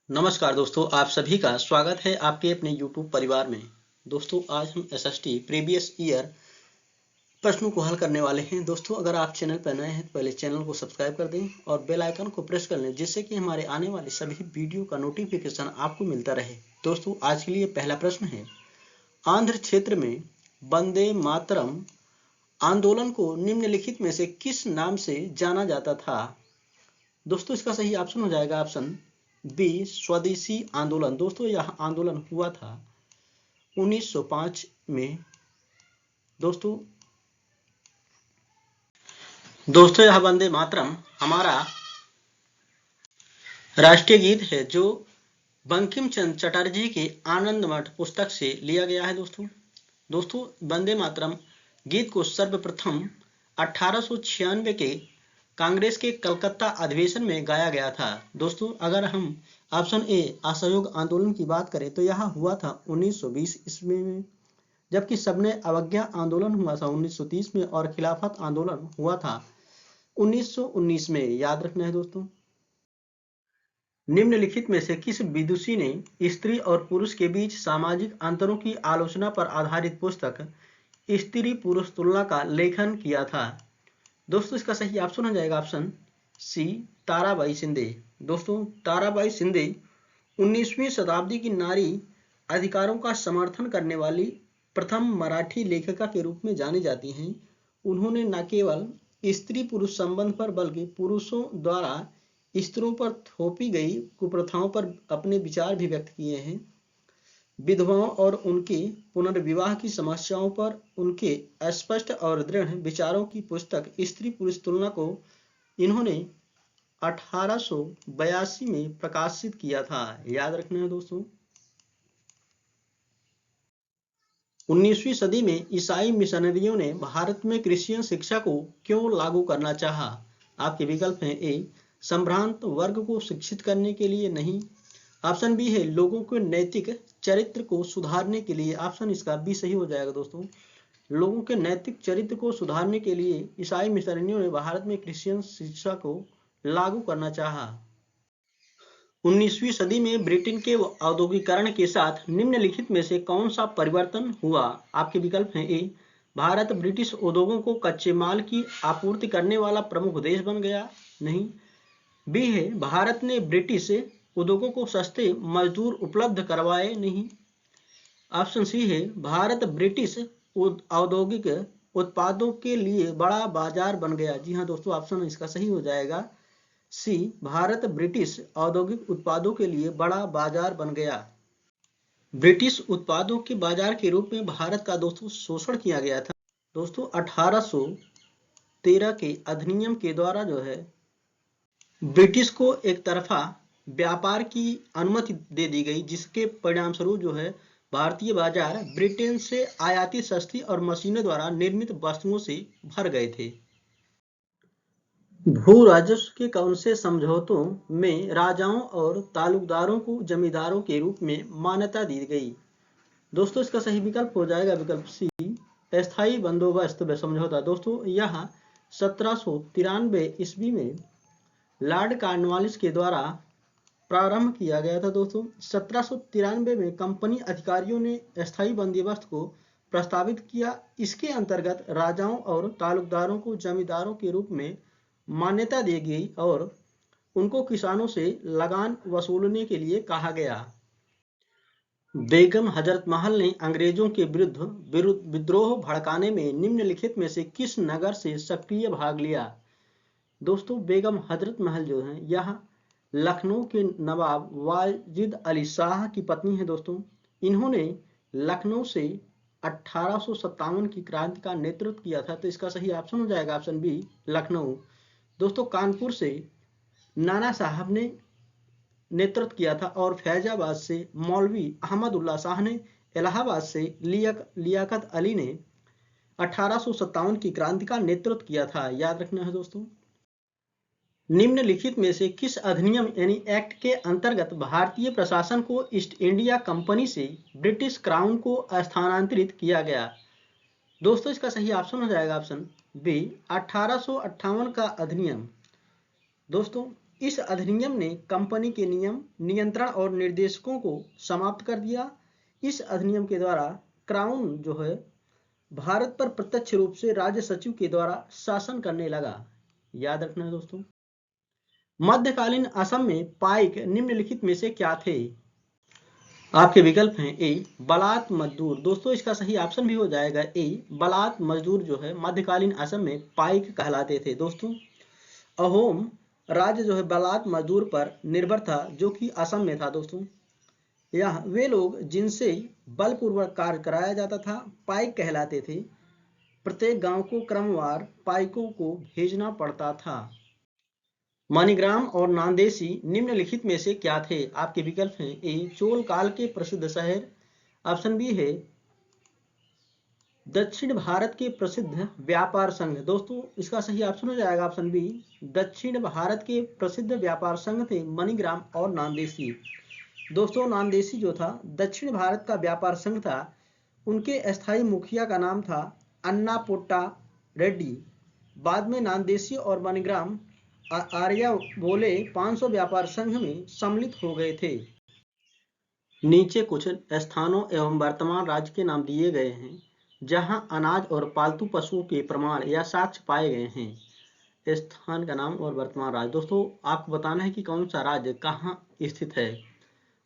नमस्कार दोस्तों, आप सभी का स्वागत है आपके अपने YouTube परिवार में। दोस्तों, आज हम एसएसटी प्रीवियस ईयर प्रश्नों को हल करने वाले हैं। दोस्तों, अगर आप चैनल पर नए हैं तो पहले चैनल को सब्सक्राइब कर दें और बेल आइकन को प्रेस कर लें, जिससे कि हमारे आने वाले सभी वीडियो का नोटिफिकेशन आपको मिलता रहे। दोस्तों, आज के लिए पहला प्रश्न है, आंध्र क्षेत्र में वंदे मातरम आंदोलन को निम्नलिखित में से किस नाम से जाना जाता था? दोस्तों, इसका सही ऑप्शन हो जाएगा ऑप्शन बी, स्वदेशी आंदोलन। दोस्तों, यह आंदोलन हुआ था 1905 में। दोस्तों यह वंदे मातरम हमारा राष्ट्रीय गीत है, जो बंकिम चंद्र चटर्जी के आनंद मठ पुस्तक से लिया गया है। दोस्तों वंदे मातरम गीत को सर्वप्रथम 1896 के कांग्रेस के कलकत्ता अधिवेशन में गाया गया था। दोस्तों, अगर हम ऑप्शन ए असहयोग आंदोलन की बात करें तो यह हुआ था 1920 ईस्वी में, जबकि सबने अवज्ञा आंदोलन हुआ था 1930 में और खिलाफत आंदोलन हुआ था 1919 में। याद रखना है दोस्तों। निम्नलिखित में से किस विदुषी ने स्त्री और पुरुष के बीच सामाजिक अंतरों की आलोचना पर आधारित पुस्तक स्त्री पुरुष तुलना का लेखन किया था? दोस्तों, इसका सही ऑप्शन हो जाएगा ऑप्शन सी, ताराबाई शिंदे। दोस्तों, ताराबाई शिंदे 19वीं शताब्दी की नारी अधिकारों का समर्थन करने वाली प्रथम मराठी लेखिका के रूप में जानी जाती हैं। उन्होंने न केवल स्त्री पुरुष संबंध पर बल्कि पुरुषों द्वारा स्त्रियों पर थोपी गई कुप्रथाओं पर अपने विचार भी व्यक्त किए हैं। विधवाओं और उनके पुनर्विवाह की समस्याओं पर उनके स्पष्ट और दृढ़ विचारों की पुस्तक स्त्री पुरुष तुलना को इन्होंने 1882 में प्रकाशित किया था। याद रखना है दोस्तों। 19वीं सदी में ईसाई मिशनरियों ने भारत में क्रिश्चियन शिक्षा को क्यों लागू करना चाहा? आपके विकल्प हैं, ए संभ्रांत वर्ग को शिक्षित करने के लिए नहीं, ऑप्शन बी है लोगों के नैतिक चरित्र को सुधारने के लिए, ऑप्शन इसका बी सही हो जाएगा दोस्तों। लोगों के नैतिक चरित्र को सुधारने के लिए ईसाई मिशनरियों ने भारत में क्रिश्चियन शिक्षा को लागू करना चाहा। 19वीं सदी में ब्रिटेन के औद्योगिकरण के साथ निम्नलिखित में से कौन सा परिवर्तन हुआ? आपके विकल्प हैं, ए भारत ब्रिटिश उद्योगों को कच्चे माल की आपूर्ति करने वाला प्रमुख देश बन गया, नहीं, बी है भारत ने ब्रिटिश उद्योगों को सस्ते मजदूर उपलब्ध करवाए, नहीं, ऑप्शन सी है भारत ब्रिटिश औद्योगिक उत्पादों के लिए बड़ा बाजार बन गया। जी हाँ दोस्तों, ऑप्शन इसका सही हो जाएगा सी, भारत ब्रिटिश औद्योगिक उत्पादों के लिए बड़ा बाजार बन गया। ब्रिटिश उत्पादों के बाजार के रूप में भारत का दोस्तों शोषण किया गया था। दोस्तों 1813 के अधिनियम के द्वारा जो है ब्रिटिश को एक तरफा व्यापार की अनुमति दे दी गई, जिसके परिणाम स्वरूप जो है भारतीय बाजार ब्रिटेन से आयातित सस्ती और मशीनों द्वारा निर्मित वस्तुओं से भर गए थे। भू राजस्व के कौन से समझौतों में राजाओं और तालुकदारों को जमींदारों के रूप में मान्यता दी गई? दोस्तों, इसका सही विकल्प हो जाएगा विकल्प सी, अस्थायी बंदोबस्त समझौता। दोस्तों, यह 1793 ईस्वी में लॉर्ड कॉर्नवालिस के द्वारा प्रारंभ किया गया था। दोस्तों 1793 में कंपनी अधिकारियों ने अस्थायी बंदोबस्त को प्रस्तावित किया। इसके अंतर्गत राजाओं और तालुकदारों को जमींदारों के रूप में मान्यता दी गई और उनको किसानों से लगान वसूलने के लिए कहा गया। बेगम हजरत महल ने अंग्रेजों के विरुद्ध विद्रोह भड़काने में निम्नलिखित में से किस नगर से सक्रिय भाग लिया? दोस्तों, बेगम हजरत महल जो है यह लखनऊ के नवाब वाजिद अली शाह की पत्नी है। दोस्तों, इन्होंने लखनऊ से 1857 की क्रांति का नेतृत्व किया था, तो इसका सही ऑप्शन हो जाएगा ऑप्शन बी, लखनऊ। दोस्तों, कानपुर से नाना साहब ने नेतृत्व किया था और फैजाबाद से मौलवी अहमदुल्ला शाह ने, इलाहाबाद से लियाकत अली ने 1857 की क्रांति का नेतृत्व किया था। याद रखना है दोस्तों। निम्नलिखित में से किस अधिनियम यानी एक्ट के अंतर्गत भारतीय प्रशासन को ईस्ट इंडिया कंपनी से ब्रिटिश क्राउन को स्थानांतरित किया गया? दोस्तों, इसका सही ऑप्शन हो जाएगा ऑप्शन बी, 1858 का अधिनियम। दोस्तों, इस अधिनियम ने कंपनी के नियम, नियंत्रण और निर्देशकों को समाप्त कर दिया। इस अधिनियम के द्वारा क्राउन जो है भारत पर प्रत्यक्ष रूप से राज्य सचिव के द्वारा शासन करने लगा। याद रखना है दोस्तों। मध्यकालीन असम में पाइक निम्नलिखित में से क्या थे? आपके विकल्प हैं ए बलात मजदूर। दोस्तों इसका सही ऑप्शन भी हो जाएगा ए बलात मजदूर जो है मध्यकालीन असम में पाइक कहलाते थे। दोस्तों अहोम राज्य जो है बलात मजदूर पर निर्भर था, जो कि असम में था। दोस्तों यह वे लोग जिनसे बलपूर्वक कार्य कराया जाता था पाइक कहलाते थे। प्रत्येक गांव को क्रमवार पाइकों को भेजना पड़ता था। मणिग्राम और नांदेसी निम्नलिखित में से क्या थे? आपके विकल्प हैं ए चोल काल के प्रसिद्ध शहर। ऑप्शन बी है दक्षिण भारत के प्रसिद्ध व्यापार संघ। दोस्तों इसका सही ऑप्शन हो जाएगा ऑप्शन बी दक्षिण भारत के प्रसिद्ध व्यापार संघ थे मणिग्राम और नांदेसी। दोस्तों नांदेसी जो था दक्षिण भारत का व्यापार संघ था। उनके अस्थायी मुखिया का नाम था अन्नापोट्टा रेड्डी। बाद में नांदेसी और मणिग्राम आर्या बोले 500 व्यापार संघ में सम्मिलित हो गए थे। नीचे कुछ स्थानों एवं वर्तमान राज्य के नाम दिए गए हैं जहां अनाज और पालतू पशुओं के प्रमाण या साक्ष्य पाए गए हैं। स्थान का नाम और वर्तमान राज्य। दोस्तों आपको बताना है कि कौन सा राज्य कहाँ स्थित है।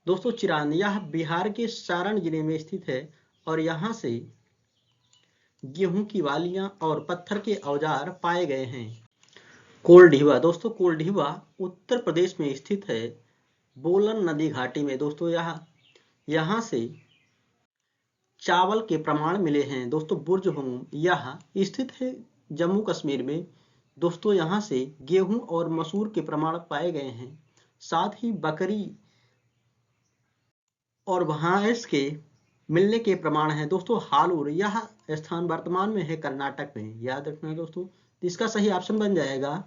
दोस्तों चिरांद यह बिहार के सारण जिले में स्थित है और यहाँ से गेहूं की वालियां और पत्थर के औजार पाए गए हैं। कोलढिवा। दोस्तों कोलढिवा उत्तर प्रदेश में स्थित है बोलन नदी घाटी में। दोस्तों यहाँ से चावल के प्रमाण मिले हैं। दोस्तों बुर्जहोम यह स्थित है जम्मू कश्मीर में। दोस्तों यहाँ से गेहूं और मसूर के प्रमाण पाए गए हैं। साथ ही बकरी और भैंस के मिलने के प्रमाण हैं। दोस्तों हालूर यह स्थान वर्तमान में है कर्नाटक में। याद रखना दोस्तों। इसका सही ऑप्शन बन जाएगा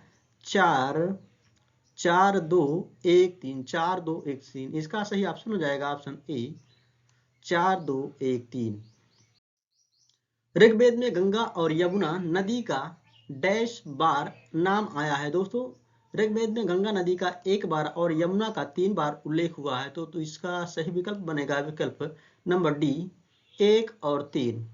4-4-2-1-3 4-2-1-3। इसका सही ऑप्शन हो जाएगा ऑप्शन ए 4-2-1-3। ऋग्वेद में गंगा और यमुना नदी का डैश बार नाम आया है। दोस्तों ऋग्वेद में गंगा नदी का 1 बार और यमुना का 3 बार उल्लेख हुआ है। तो इसका सही विकल्प बनेगा विकल्प नंबर डी 1 और 3।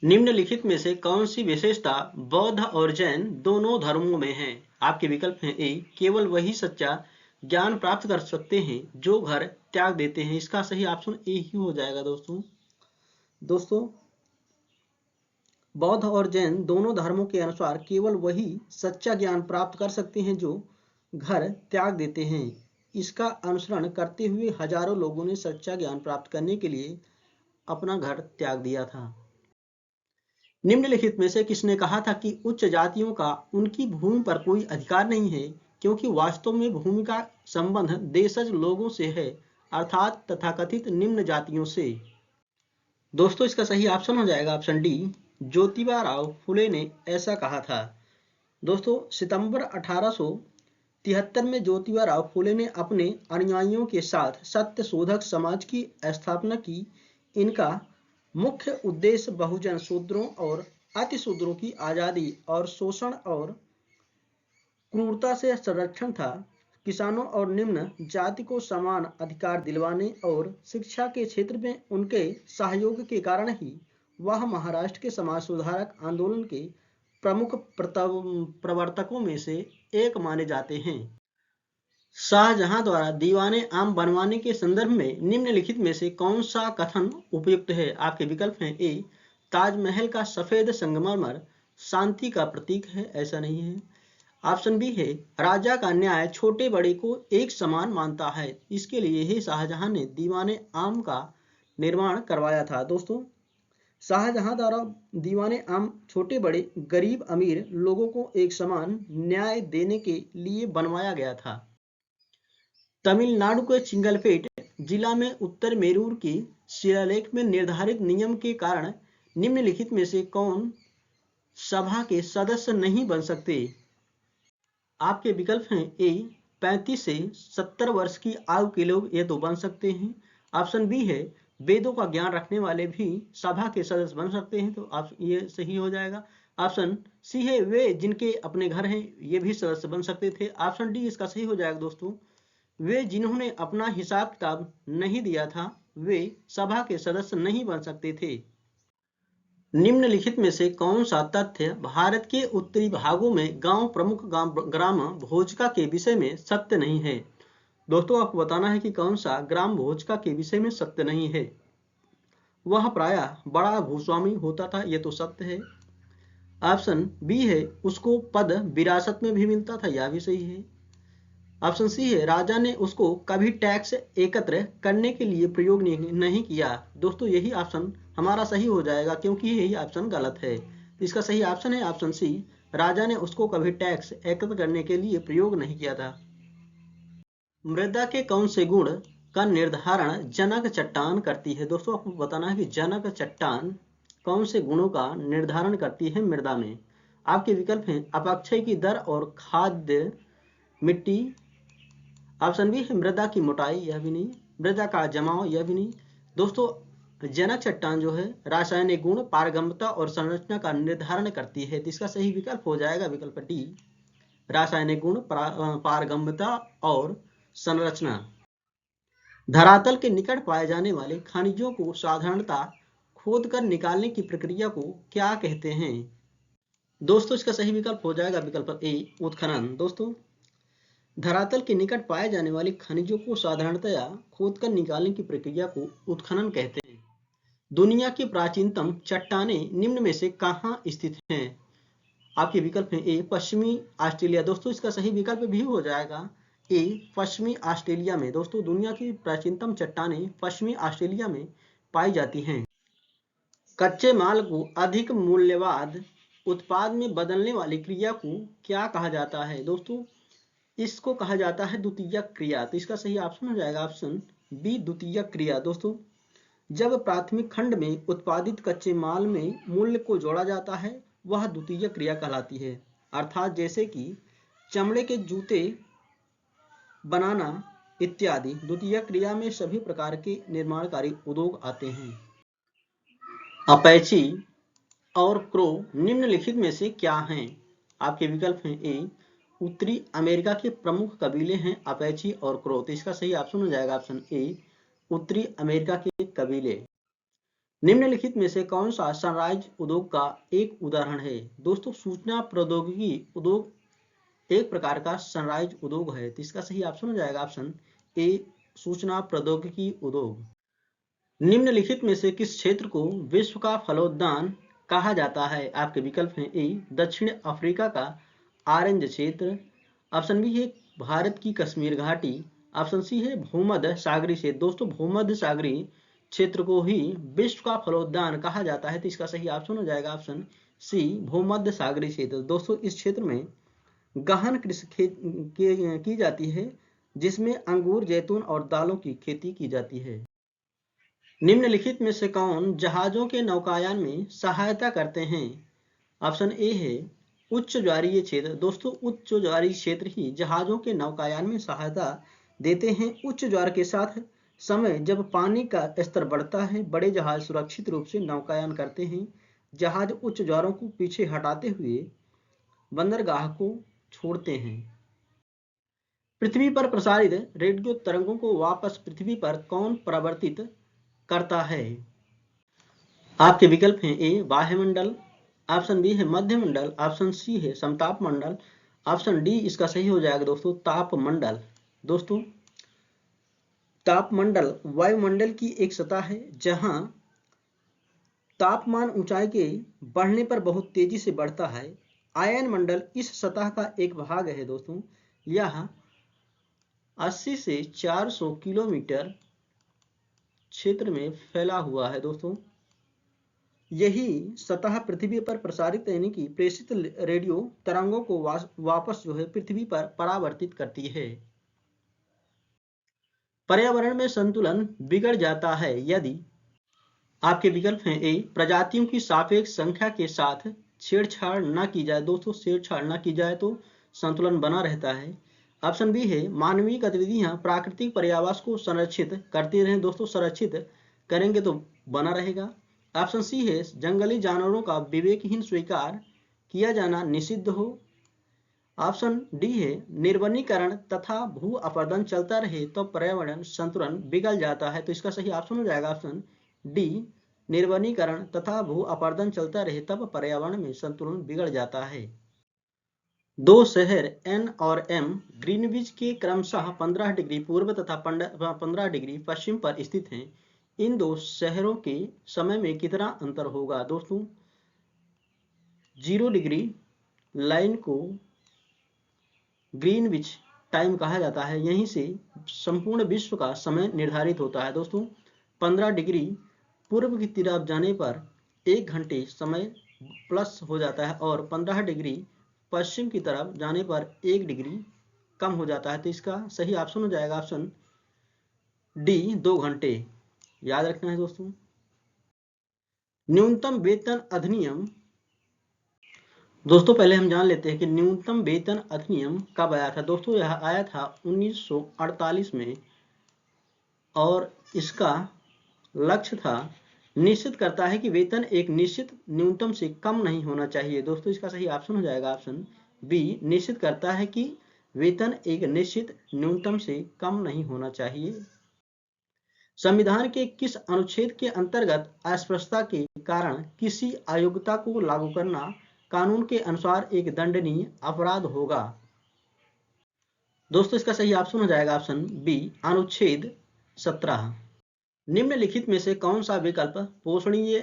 निम्नलिखित में से कौन सी विशेषता बौद्ध और जैन दोनों धर्मों में है? आपके विकल्प हैं ए केवल वही सच्चा ज्ञान प्राप्त कर सकते हैं जो घर त्याग देते हैं। इसका सही ऑप्शन ए ही हो जाएगा। दोस्तों बौद्ध और जैन दोनों धर्मों के अनुसार केवल वही सच्चा ज्ञान प्राप्त कर सकते हैं जो घर त्याग देते हैं। इसका अनुसरण करते हुए हजारों लोगों ने सच्चा ज्ञान प्राप्त करने के लिए अपना घर त्याग दिया था। निम्नलिखित में से किसने कहा था कि उच्च जातियों का उनकी भूमि पर कोई अधिकार नहीं है, क्योंकि वास्तव में भूमि का संबंध देशज लोगों से है, अर्थात तथाकथित निम्न जातियों से। दोस्तों इसका सही ऑप्शन हो जाएगा ऑप्शन डी ज्योतिबा राव फुले ने ऐसा कहा था। दोस्तों सितंबर 1873 में ज्योतिबा राव फुले ने अपने अनुयायियों के साथ सत्य शोधक समाज की स्थापना की। इनका मुख्य उद्देश्य बहुजन शूद्रों और अतिशूद्रों की आजादी और शोषण और क्रूरता से संरक्षण था। किसानों और निम्न जाति को समान अधिकार दिलवाने और शिक्षा के क्षेत्र में उनके सहयोग के कारण ही वह महाराष्ट्र के समाज सुधारक आंदोलन के प्रमुख प्रवर्तकों में से एक माने जाते हैं। शाहजहां द्वारा दीवाने आम बनवाने के संदर्भ में निम्नलिखित में से कौन सा कथन उपयुक्त है? आपके विकल्प हैं ए ताजमहल का सफेद संगमरमर शांति का प्रतीक है, ऐसा नहीं है। ऑप्शन बी है राजा का न्याय छोटे बड़े को एक समान मानता है, इसके लिए ही शाहजहां ने दीवाने आम का निर्माण करवाया था। दोस्तों शाहजहां द्वारा दीवाने आम छोटे बड़े गरीब अमीर लोगों को एक समान न्याय देने के लिए बनवाया गया था। तमिलनाडु के चिंगलपेट जिला में उत्तर मेरूर की शिलालेख में निर्धारित नियम के कारण निम्नलिखित में से कौन सभा के सदस्य नहीं बन सकते? आपके विकल्प हैं ए 35 से 70 वर्ष की आयु के लोग ये तो बन सकते हैं। ऑप्शन बी है वेदों का ज्ञान रखने वाले भी सभा के सदस्य बन सकते हैं, तो आप ये सही हो जाएगा। ऑप्शन सी है वे जिनके अपने घर हैं ये भी सदस्य बन सकते थे। ऑप्शन डी इसका सही हो जाएगा दोस्तों, वे जिन्होंने अपना हिसाब किताब नहीं दिया था वे सभा के सदस्य नहीं बन सकते थे। निम्नलिखित में से कौन सा तथ्य भारत के उत्तरी भागों में गांव प्रमुख ग्राम भोजका के विषय में सत्य नहीं है? दोस्तों आपको बताना है कि कौन सा ग्राम भोजका के विषय में सत्य नहीं है। वह प्रायः बड़ा भूस्वामी होता था, यह तो सत्य है। ऑप्शन बी है उसको पद विरासत में भी मिलता था, यह भी सही है। ऑप्शन सी है राजा ने उसको कभी टैक्स एकत्र करने के लिए प्रयोग नहीं किया। दोस्तों यही ऑप्शन हमारा सही हो जाएगा क्योंकि यही ऑप्शन गलत है। इसका सही ऑप्शन है ऑप्शन सी, राजा ने उसको कभी टैक्स एकत्र करने के लिए प्रयोग नहीं किया था। मृदा के कौन से गुण का निर्धारण जनक चट्टान करती है? दोस्तों आपको बताना है कि जनक चट्टान कौन से गुणों का निर्धारण करती है मृदा में। आपके विकल्प हैं अपक्षय की दर और खाद्य मिट्टी। ऑप्शन बी है मृदा की मोटाई, यह भी नहीं। मृदा का जमाव, यह भी नहीं। दोस्तों जनक चट्टान जो है रासायनिक गुण, पारगम्यता और संरचना का निर्धारण करती है। तो इसका सही विकल्प हो जाएगा विकल्प डी, रासायनिक गुण, पारगम्यता और संरचना। धरातल के निकट पाए जाने वाले खनिजों को साधारणतः खोदकर निकालने की प्रक्रिया को क्या कहते हैं? दोस्तों इसका सही विकल्प हो जाएगा विकल्प ए, उत्खनन। दोस्तों धरातल के निकट पाए जाने वाले खनिजों को साधारणतया खोदकर निकालने की प्रक्रिया को उत्खनन कहते हैं। दुनिया की प्राचीनतम चट्टानें निम्न में से कहाँ स्थित हैं? आपके विकल्प हैं ए पश्चिमी ऑस्ट्रेलिया। दोस्तों इसका सही विकल्प भी हो जाएगा ए पश्चिमी ऑस्ट्रेलिया में। दोस्तों दुनिया की प्राचीनतम चट्टानें पश्चिमी ऑस्ट्रेलिया में पाई जाती हैं। कच्चे माल को अधिक मूल्यवान उत्पाद में बदलने वाली क्रिया को क्या कहा जाता है? दोस्तों इसको कहा जाता है द्वितीयक क्रिया। तो इसका सही ऑप्शन हो जाएगा ऑप्शन बी, द्वितीयक क्रिया। दोस्तों जब प्राथमिक खंड में उत्पादित कच्चे माल में मूल्य को जोड़ा जाता है वह द्वितीयक क्रिया कहलाती है। अर्थात जैसे कि चमड़े के जूते बनाना इत्यादि द्वितीयक क्रिया में सभी प्रकार के निर्माणकारी उद्योग आते हैं। अपैची और क्रो निम्नलिखित में से क्या हैं? आपके विकल्प हैं ए उत्तरी अमेरिका के प्रमुख कबीले हैं अपैची और क्रो। तो इसका सही ऑप्शन हो जाएगा ऑप्शन ए, उत्तरी अमेरिका के कबीले। निम्नलिखित में से कौन सा सनराइज उद्योग का एक उदाहरण है? दोस्तों सूचना प्रौद्योगिकी उद्योग एक प्रकार का सनराइज उद्योग है। तो इसका सही ऑप्शन हो जाएगा ऑप्शन ए, सूचना प्रौद्योगिकी उद्योग। निम्नलिखित में से किस क्षेत्र को विश्व का फलोद्यान कहा जाता है? आपके विकल्प हैं ए दक्षिण अफ्रीका का ऑरेंज क्षेत्र। ऑप्शन बी है भारत की कश्मीर घाटी। ऑप्शन सी है भूमध्य सागरीय क्षेत्र। दोस्तों भूमध्य सागरीय क्षेत्र को ही विश्व का फलोद्यान कहा जाता है। तो इसका सही ऑप्शन हो जाएगा ऑप्शन सी, भूमध्य सागरीय क्षेत्र। दोस्तों इस क्षेत्र में गहन कृषि की जाती है जिसमें अंगूर, जैतून और दालों की खेती की जाती है। निम्नलिखित में से कौन जहाजों के नौकायन में सहायता करते हैं? ऑप्शन ए है उच्च ज्वारीय क्षेत्र। दोस्तों उच्च ज्वारीय क्षेत्र ही जहाजों के नौकायन में सहायता देते हैं। उच्च ज्वार के साथ समय जब पानी का स्तर बढ़ता है बड़े जहाज सुरक्षित रूप से नौकायन करते हैं। जहाज उच्च ज्वारों को पीछे हटाते हुए बंदरगाह को छोड़ते हैं। पृथ्वी पर प्रसारित रेडियो तरंगों को वापस पृथ्वी पर कौन परावर्तित करता है? आपके विकल्प हैं ए बाह्यमंडल, ऑप्शन बी है मध्यमंडल, ऑप्शन सी है समताप मंडल, ऑप्शन डी इसका सही हो जाएगा दोस्तों तापमंडल। दोस्तों तापमंडल वायुमंडल की एक सतह है जहां तापमान ऊंचाई के बढ़ने पर बहुत तेजी से बढ़ता है। आयन मंडल इस सतह का एक भाग है। दोस्तों यह 80 से 400 किलोमीटर क्षेत्र में फैला हुआ है। दोस्तों यही सतह पृथ्वी पर प्रसारित यानी कि प्रेषित रेडियो तरंगों को वापस जो है पृथ्वी पर परावर्तित करती है। पर्यावरण में संतुलन बिगड़ जाता है यदि। आपके विकल्प हैं ए प्रजातियों की सापेक्ष संख्या के साथ छेड़छाड़ न की जाए। दोस्तों छेड़छाड़ न की जाए तो संतुलन बना रहता है। ऑप्शन बी है मानवीय गतिविधियां प्राकृतिक पर्यावरण को संरक्षित करती रहें। दोस्तों संरक्षित करेंगे तो बना रहेगा। ऑप्शन सी है जंगली जानवरों का विवेकहीन स्वीकार किया जाना निषिद्ध हो। ऑप्शन डी है निर्वनीकरण तथा भू अपरदन चलता रहे तो पर्यावरण संतुलन बिगड़ जाता है। तो इसका सही ऑप्शन हो जाएगा ऑप्शन डी, निर्वनीकरण तथा भू अपरदन चलता रहे तब पर्यावरण में संतुलन बिगड़ जाता है। दो शहर एन और एम ग्रीनविच के क्रमशः 15 डिग्री पूर्व तथा 15 डिग्री पश्चिम पर स्थित हैं। इन दो शहरों के समय में कितना अंतर होगा? दोस्तों 0 डिग्री लाइन को ग्रीनविच टाइम कहा जाता है। यहीं से संपूर्ण विश्व का समय निर्धारित होता है। दोस्तों 15 डिग्री पूर्व की तरफ जाने पर 1 घंटे समय प्लस हो जाता है और 15 डिग्री पश्चिम की तरफ जाने पर 1 डिग्री कम हो जाता है। तो इसका सही ऑप्शन हो जाएगा ऑप्शन डी, 2 घंटे। याद रखना है दोस्तों। न्यूनतम वेतन अधिनियम, दोस्तों पहले हम जान लेते हैं कि न्यूनतम वेतन अधिनियम कब आया था। दोस्तों यह आया था 1948 में और इसका लक्ष्य था निश्चित करता है कि वेतन एक निश्चित न्यूनतम से कम नहीं होना चाहिए। दोस्तों इसका सही ऑप्शन हो जाएगा ऑप्शन बी, निश्चित करता है कि वेतन एक निश्चित न्यूनतम से कम नहीं होना चाहिए। संविधान के किस अनुच्छेद के अंतर्गत अस्पृश्यता के कारण किसी अयोग्यता को लागू करना कानून के अनुसार एक दंडनीय अपराध होगा? दोस्तों इसका सही ऑप्शन हो जाएगा ऑप्शन बी, अनुच्छेद 17। निम्नलिखित में से कौन सा विकल्प पोषणीय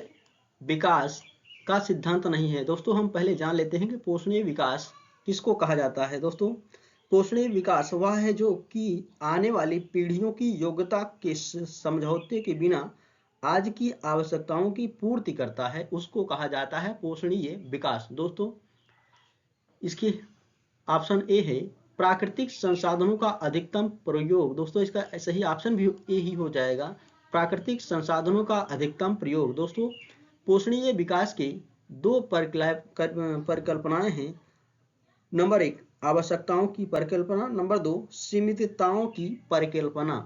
विकास का सिद्धांत नहीं है? दोस्तों हम पहले जान लेते हैं कि पोषणीय विकास किसको कहा जाता है। दोस्तों पोषणीय विकास वह है जो कि आने वाली पीढ़ियों की योग्यता के समझौते के बिना आज की आवश्यकताओं की पूर्ति करता है, उसको कहा जाता है पोषणीय विकास। दोस्तों इसकी ऑप्शन ए है प्राकृतिक संसाधनों का अधिकतम प्रयोग। दोस्तों इसका सही ऑप्शन भी ए ही हो जाएगा, प्राकृतिक संसाधनों का अधिकतम प्रयोग। दोस्तों पोषणीय विकास के दो परिकल्पनाएं हैं। नंबर 1 आवश्यकताओं की परिकल्पना, नंबर 2 सीमितताओं की परिकल्पना।